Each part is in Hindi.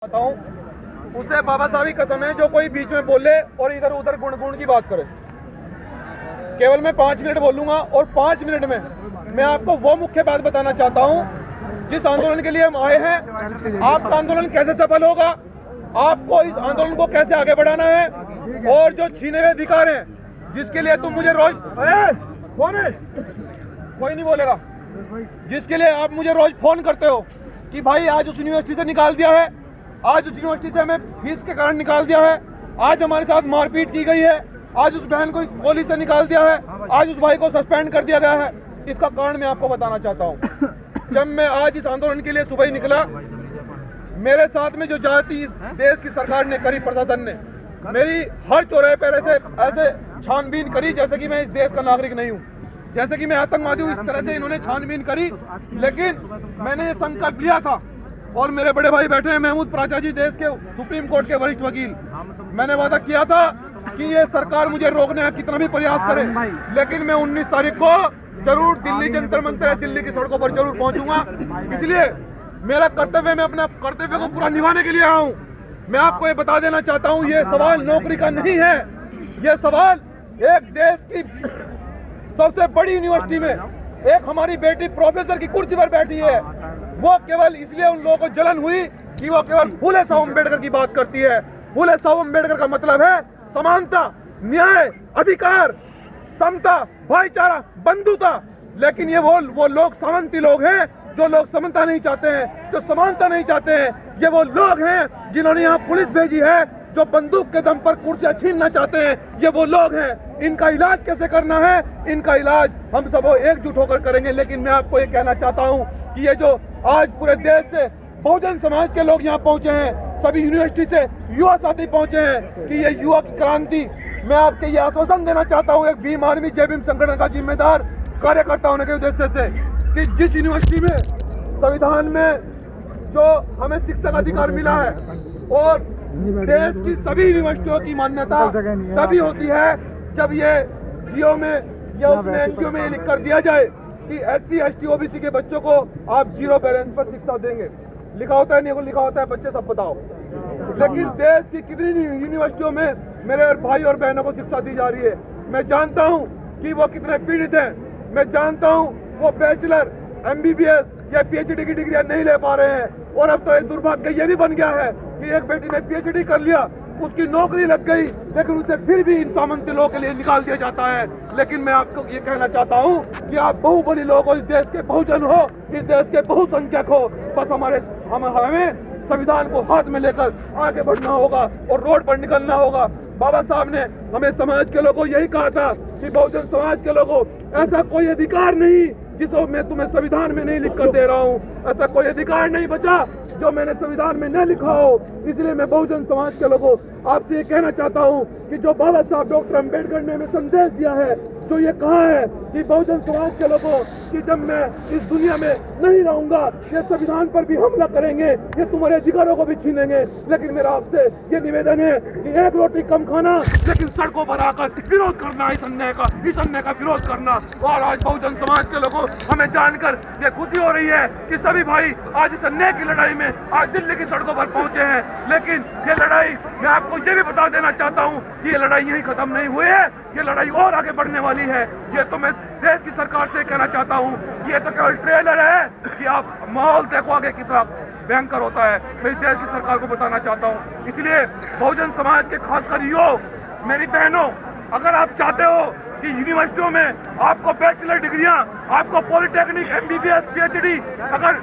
बताऊं उसे बाबा साहब की कसम है जो कोई बीच में बोले और इधर उधर गुण की बात करे। केवल मैं 5 मिनट बोलूंगा और 5 मिनट में मैं आपको वो मुख्य बात बताना चाहता हूं जिस आंदोलन के लिए हम आए हैं। आपका आंदोलन कैसे सफल होगा, आपको इस आंदोलन को कैसे आगे बढ़ाना है, और जो छीने हुए अधिकार हैं जिसके लिए तुम मुझे रोज कोई नहीं बोलेगा, जिसके लिए आप मुझे रोज फोन करते हो कि भाई आज उस यूनिवर्सिटी से निकाल दिया है, आज उस यूनिवर्सिटी से हमें फीस के कारण निकाल दिया है, आज हमारे साथ मारपीट की गई है, आज उस बहन को गोली से निकाल दिया है, आज उस भाई को सस्पेंड कर दिया गया है। इसका कारण मैं आपको बताना चाहता हूँ। जब मैं आज इस आंदोलन के लिए सुबह ही निकला, मेरे साथ में जो जाति इस देश की सरकार ने करी, प्रशासन ने मेरी हर चौराहे पर ऐसे छानबीन करी जैसे कि मैं इस देश का नागरिक नहीं हूँ, जैसे कि मैं आतंकवादी हूँ। इस तरह से इन्होंने छानबीन करी, लेकिन मैंने ये संकल्प लिया था, और मेरे बड़े भाई बैठे हैं महमूद प्राचा जी, देश के सुप्रीम कोर्ट के वरिष्ठ वकील, मैंने वादा किया था कि ये सरकार मुझे रोकने का कितना भी प्रयास करे, लेकिन मैं 19 तारीख को जरूर दिल्ली जंतर मंतर, दिल्ली की सड़कों पर जरूर पहुंचूंगा। इसलिए मेरा कर्तव्य, मैं अपने कर्तव्य को पूरा निभाने के लिए आया हूँ। मैं आपको ये बता देना चाहता हूँ, ये सवाल नौकरी का नहीं है, ये सवाल एक देश की सबसे बड़ी यूनिवर्सिटी में एक हमारी बेटी प्रोफेसर की कुर्सी पर बैठी है, वो केवल इसलिए उन लोगों को जलन हुई कि वो केवल फूले साहब अम्बेडकर की बात करती है। फूले साहब अम्बेडकर का मतलब है समानता, न्याय, अधिकार, समता, भाईचारा, बंधुता। लेकिन ये वो लोग सामंती लोग हैं जो लोग समता नहीं चाहते हैं, जो समानता नहीं चाहते हैं। ये वो लोग हैं जिन्होंने यहाँ पुलिस भेजी है, जो बंदूक के दम पर कुर्सियां छीनना चाहते हैं। ये वो लोग हैं। इनका इलाज कैसे करना है, इनका इलाज हम सब एकजुट होकर करेंगे। लेकिन मैं आपको ये कहना चाहता हूँ कि ये जो आज पूरे देश से बहुजन समाज के लोग यहाँ पहुंचे हैं, सभी यूनिवर्सिटी से युवा साथी पहुंचे हैं कि ये युवा की क्रांति, मैं आपके ये आश्वासन देना चाहता हूँ एक भीम आर्मी जय भीम संगठन का जिम्मेदार कार्यकर्ता होने के उद्देश्य से, कि जिस यूनिवर्सिटी में संविधान में जो हमें शिक्षा का अधिकार मिला है, और देश की सभी यूनिवर्सिटियों की मान्यता तभी होती है जब ये जियो में या उसमें एनजीओ में ये लिख कर दिया जाए कि SC ST OBC के बच्चों को आप 0 बैलेंस पर शिक्षा देंगे। लिखा होता है, नहीं लिखा होता है, बच्चे सब बताओ। लेकिन देश की कितनी यूनिवर्सिटियों में मेरे भाई और बहनों को शिक्षा दी जा रही है। मैं जानता हूँ कि वो कितने पीड़ित हैं, मैं जानता हूँ वो बैचलर, MBBS या PhD की डिग्रियां नहीं ले पा रहे हैं। और अब तो एक दुर्भाग्य ये भी बन गया है कि एक बेटी ने PhD कर लिया, उसकी नौकरी लग गई, लेकिन उसे फिर भी इन सामंती लोगों के लिए निकाल दिया जाता है। लेकिन मैं आपको ये कहना चाहता हूँ कि आप बहुबली लोग हो, इस देश के बहुजन हो, इस देश के बहुसंख्यक हो, बस हमें संविधान को हाथ में लेकर आगे बढ़ना होगा और रोड पर निकलना होगा। बाबा साहब ने हमें समाज के लोगों यही कहा था कि बहुजन समाज के लोगों, ऐसा कोई अधिकार नहीं जिसको मैं तुम्हें संविधान में नहीं लिख कर दे रहा हूँ, ऐसा कोई अधिकार नहीं बचा जो मैंने संविधान में न लिखा हो। इसलिए मैं बहुजन समाज के लोगों आपसे ये कहना चाहता हूँ कि जो बाबा साहब डॉक्टर अम्बेडकर ने हमें संदेश दिया है, जो ये कहा है कि बहुजन समाज के लोगों कि जब मैं इस दुनिया में नहीं रहूंगा, ये संविधान पर भी हमला करेंगे, ये तुम्हारे अधिकारों को भी छीनेंगे। लेकिन मेरा आपसे ये निवेदन है कि एक रोटी कम खाना, लेकिन सड़कों पर आकर विरोध करना, इस अन्याय का विरोध करना। और आज बहुजन समाज के लोगों हमें जानकर ये खुशी हो रही है कि सभी भाई आज इस अन्याय की लड़ाई में आज दिल्ली की सड़कों पर पहुंचे हैं। लेकिन ये लड़ाई, मैं आपको ये भी बता देना चाहता हूँ कि ये लड़ाई यहीं खत्म नहीं हुई है, ये लड़ाई और आगे बढ़ने वाली है। ये तो मैं देश की सरकार से कहना चाहता हूँ, ये तो केवल ट्रेलर है कि आप माहौल देखो आगे कितना भयंकर होता है। मैं देश की सरकार को बताना चाहता हूँ। इसलिए बहुजन समाज के खासकर युवाओं, मेरी बहनों, अगर आप चाहते हो कि यूनिवर्सिटियों में आपको बैचलर डिग्रियां, आपको पॉलिटेक्निक, MBBS, PhD अगर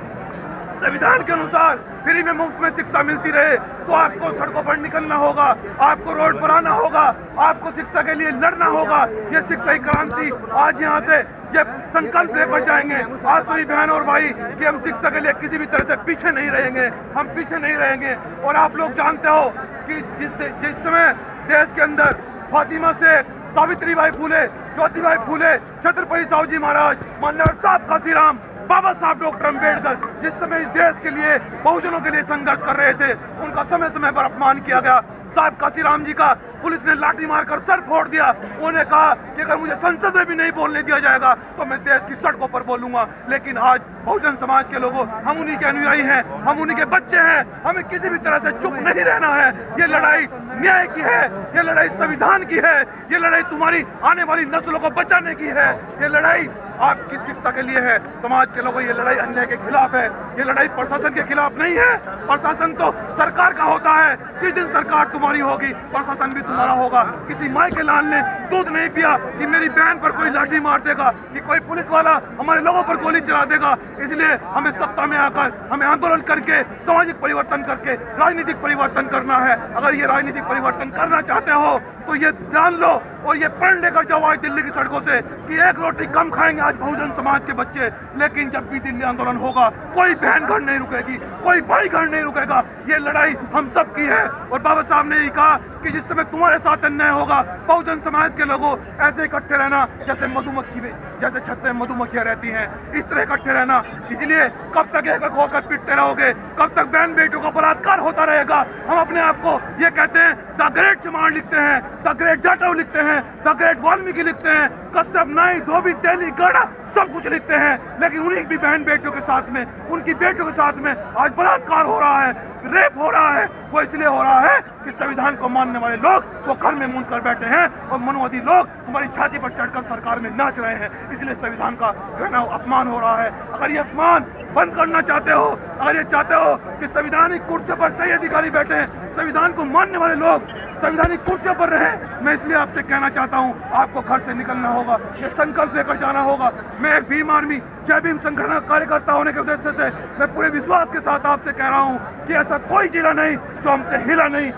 संविधान के अनुसार फ्री में मुफ्त में शिक्षा मिलती रहे, तो आपको सड़कों पर निकलना होगा, आपको रोड पर आना होगा, आपको शिक्षा के लिए लड़ना होगा। ये शिक्षा की क्रांति आज यहाँ से ये संकल्प लेकर जाएंगे आज सभी बहन और भाई कि हम शिक्षा के लिए किसी भी तरह से पीछे नहीं रहेंगे, हम पीछे नहीं रहेंगे। और आप लोग जानते हो कि जिस समय देश के अंदर फातिमा शेख, सावित्रीबाई फूले, ज्योतिबाई फूले, छत्रपति साहू जी महाराज, माननीय साहब काशीराम, बाबा साहब डॉक्टर अम्बेडकर जिस समय इस देश के लिए, बहुजनों के लिए संघर्ष कर रहे थे, उनका समय समय पर अपमान किया गया। साहब काशीराम जी का पुलिस ने लाठी मारकर सर फोड़ दिया। उन्होंने कहा कि अगर मुझे संसद में भी नहीं बोलने दिया जाएगा तो मैं देश की सड़कों पर बोलूंगा। लेकिन आज बहुजन समाज के लोगों, हम उन्हीं के अनुयायी हैं, हम उन्हीं के बच्चे हैं। हमें किसी भी तरह से चुप नहीं रहना है। ये लड़ाई न्याय की है, ये लड़ाई संविधान की है, ये लड़ाई तुम्हारी आने वाली नस्लों को बचाने की है, ये लड़ाई आपकी शिक्षा के लिए है। समाज के लोगों, ये लड़ाई अन्याय के खिलाफ है, ये लड़ाई प्रशासन के खिलाफ नहीं है। प्रशासन तो सरकार का होता है, जिस दिन सरकार तुम्हारी होगी प्रशासन भी तुम्हारा होगा। किसी माई के लाल ने दूध नहीं पिया कि मेरी बहन पर कोई लाठी मार देगा, कि कोई पुलिस वाला हमारे लोगों पर गोली चला देगा। इसलिए हमें सत्ता में आकर हमें आंदोलन करके सामाजिक परिवर्तन करके राजनीतिक परिवर्तन करना है। अगर ये राजनीतिक परिवर्तन करना चाहते हो तो ये जान लो और ये पढ़ लेकर जाओ आज दिल्ली की सड़कों से कि एक रोटी कम खाएंगे आज बहुजन समाज के बच्चे। लेकिन जब भी दिल्ली आंदोलन होगा कोई बहन घर नहीं रुकेगी, कोई भाई घर नहीं रुकेगा। ये लड़ाई हम सब की है। और बाबा साहब ने यही कहा कि जिस समय तुम्हारे साथ अन्याय होगा, बहुजन समाज के लोगों ऐसे इकट्ठे रहना जैसे मधुमक्खी में, जैसे छत में मधुमक्खियां रहती हैं, इस तरह इकट्ठे रहना। इसलिए कब तक एक होकर पिटते रहोगे, कब तक बहन बेटियों का बलात्कार होता रहेगा। हम अपने आप को ये कहते हैं द ग्रेट चमार लिखते हैं, द ग्रेट जाटव लिखते हैं, द ग्रेट वाल्मीकि लिखते हैं, कश्यप, नाई, धोबी, तेली, गढ़ सब कुछ लिखते हैं। लेकिन उन्हीं की बहन बेटियों के साथ में, उनकी बेटियों के साथ में आज बलात्कार हो रहा है, रेप हो रहा है। वो इसलिए हो रहा है कि संविधान को मानने वाले लोग वो घर में मूंद कर बैठे हैं और मनोवादी लोग तुम्हारी छाती पर चढ़कर सरकार में नाच रहे हैं। इसलिए संविधान का कहना अपमान हो रहा है। अगर ये अपमान बंद करना चाहते हो, अगर ये चाहते हो कि संविधानिक कुर्सी पर सही अधिकारी बैठे, संविधान को मानने वाले लोग संविधानिक कुर्सियों पर रहे, मैं इसलिए आपसे कहना चाहता हूं, आपको घर से निकलना होगा, ये संकल्प लेकर जाना होगा। मैं एक भीम आर्मी जय भीम संगठन का कार्यकर्ता होने के उद्देश्य से मैं पूरे विश्वास के साथ आपसे कह रहा हूं कि ऐसा कोई जिला नहीं जो हमसे हिला नहीं।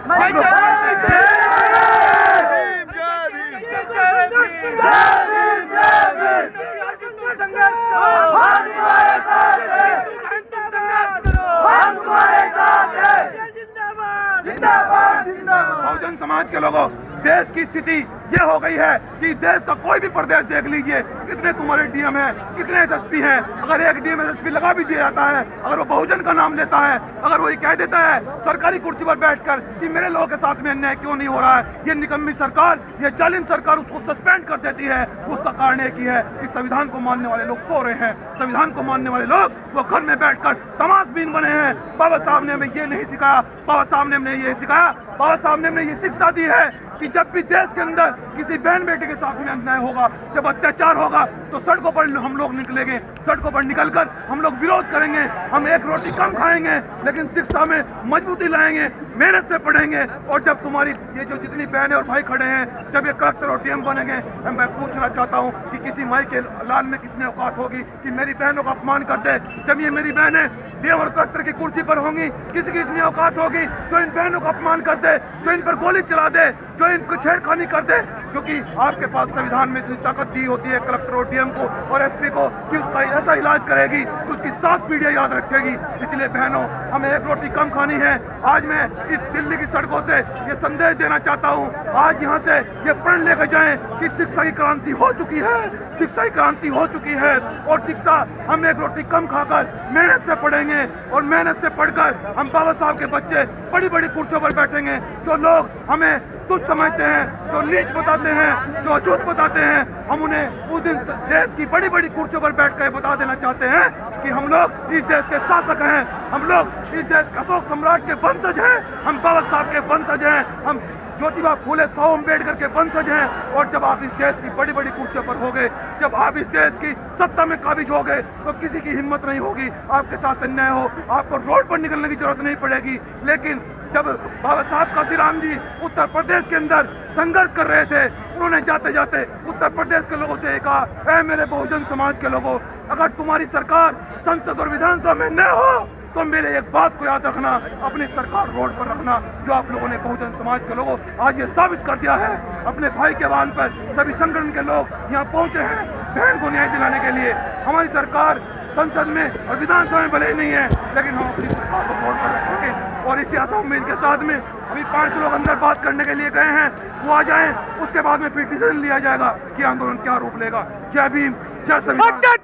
बहुजन समाज के लोगों, देश की स्थिति ये हो गई है कि देश का कोई भी प्रदेश देख लीजिए, कितने तुम्हारे डीएम हैं, कितने एसएसपी हैं। अगर एक डीएम एसएसपी लगा भी दिया जाता है, अगर वो बहुजन का नाम लेता है, अगर वो ये कह देता है सरकारी कुर्सी पर बैठकर कि मेरे लोगों के साथ में अन्याय क्यों नहीं हो रहा है, ये निकम्मी सरकार, ये जालिम सरकार उसको सस्पेंड कर देती है। उसका कारण एक ही है कि संविधान को मानने वाले लोग सो रहे हैं। संविधान को मानने वाले लोग वो घर में बैठकर तमाशबीन बने हैं। बाबा साहब ने हमें ये नहीं सिखाया, बाबा साहब ने हमें ये सिखाया, बाबा साहब ने हमें ये शिक्षा दी है कि जब भी देश के अंदर किसी बहन बेटे के साथ में अन्याय होगा, जब अत्याचार होगा, तो सड़कों पर हम लोग निकलेंगे, सड़कों पर निकलकर हम लोग विरोध करेंगे। हम एक रोटी कम खाएंगे लेकिन शिक्षा में मजबूती लाएंगे, मेहनत से पढ़ेंगे। और जब तुम्हारी ये जो जितनी बहनें और भाई खड़े हैं, जब ये कलेक्टर और डीएम बनेंगे, मैं पूछना चाहता हूँ कि किसी माई के लाल में कितनी औकात होगी कि मेरी बहनों का अपमान कर दे। जब ये मेरी बहनें डीएम और कलेक्टर की कुर्सी पर होंगी, किसी की इतनी औकात होगी जो इन बहनों का अपमान कर दे, जो इन पर गोली चला दे, जो इनको छेड़खानी कर दे। क्योंकि आपके पास संविधान में इतनी ताकत दी होती है कलेक्टर और डीएम को और एसपी को कि उसका ऐसा इलाज करेगी तो उसकी 7 पीढ़ियां याद रखेगी। इसलिए बहनों, हमें एक रोटी कम खानी है। आज मैं इस दिल्ली की सड़कों से ये संदेश देना चाहता हूँ, आज यहाँ से ये प्रण लेकर जाएं कि शिक्षा की क्रांति हो चुकी है, शिक्षा की क्रांति हो चुकी है। और शिक्षा हम एक रोटी कम खाकर मेहनत से पढ़ेंगे और मेहनत से पढ़कर हम बाबा साहब के बच्चे बड़ी बड़ी कुर्सियों पर बैठेंगे। जो लोग हमें तुच्छ समझते हैं, जो नीच बताते हैं, जो अछूत बताते हैं, हम उन्हें उस दिन देश की बड़ी बड़ी कुर्सियों पर बैठकर बता देना चाहते हैं कि हम लोग इस देश के शासक हैं, हम लोग इस देश के अशोक सम्राट के वंशज हैं, हम बाबा साहब के वंशज हैं, हम ज्योतिबा फूले, साहू अम्बेडकर के वंशज हैं। और जब आप इस देश की बड़ी बड़ी कुर्सियों पर हो गए, जब आप इस देश की सत्ता में काबिज हो गए, तो किसी की हिम्मत नहीं होगी आपके साथ अन्याय हो, आपको रोड पर निकलने की जरूरत नहीं पड़ेगी। लेकिन जब बाबा साहब काशीराम जी उत्तर प्रदेश के अंदर संघर्ष कर रहे थे, उन्होंने जाते जाते उत्तर प्रदेश के लोगों से कहा, ऐ मेरे बहुजन समाज के लोगों, अगर तुम्हारी सरकार संसद और विधानसभा में न हो तो मेरे एक बात को याद रखना, अपनी सरकार रोड पर रखना। जो आप लोगों ने बहुजन समाज के लोगों आज ये साबित कर दिया है। अपने भाई के आह्वान पर सभी संगठन के लोग यहाँ पहुंचे हैं बहन को न्याय दिलाने के लिए। हमारी सरकार संसद में और विधानसभा में भले ही नहीं है, लेकिन हम अपनी सरकार को रोड पर रखेंगे। और इसी आशा उम्मीद के साथ में अभी 5 लोग अंदर बात करने के लिए गए हैं, वो आ जाएं, उसके बाद में फिर डिसीजन लिया जाएगा कि आंदोलन क्या रूप लेगा। जय भीम, जय संविधान।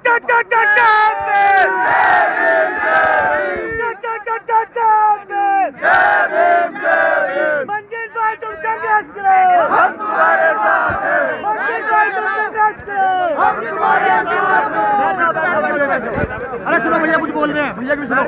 मंजिल भाई तुम संघर्ष करो, हम तुम्हारे साथ हैं। मंजिल भाई तुम संघर्ष करो, हम तुम्हारे साथ हैं। अरे सुनो भैया की भी सुनो।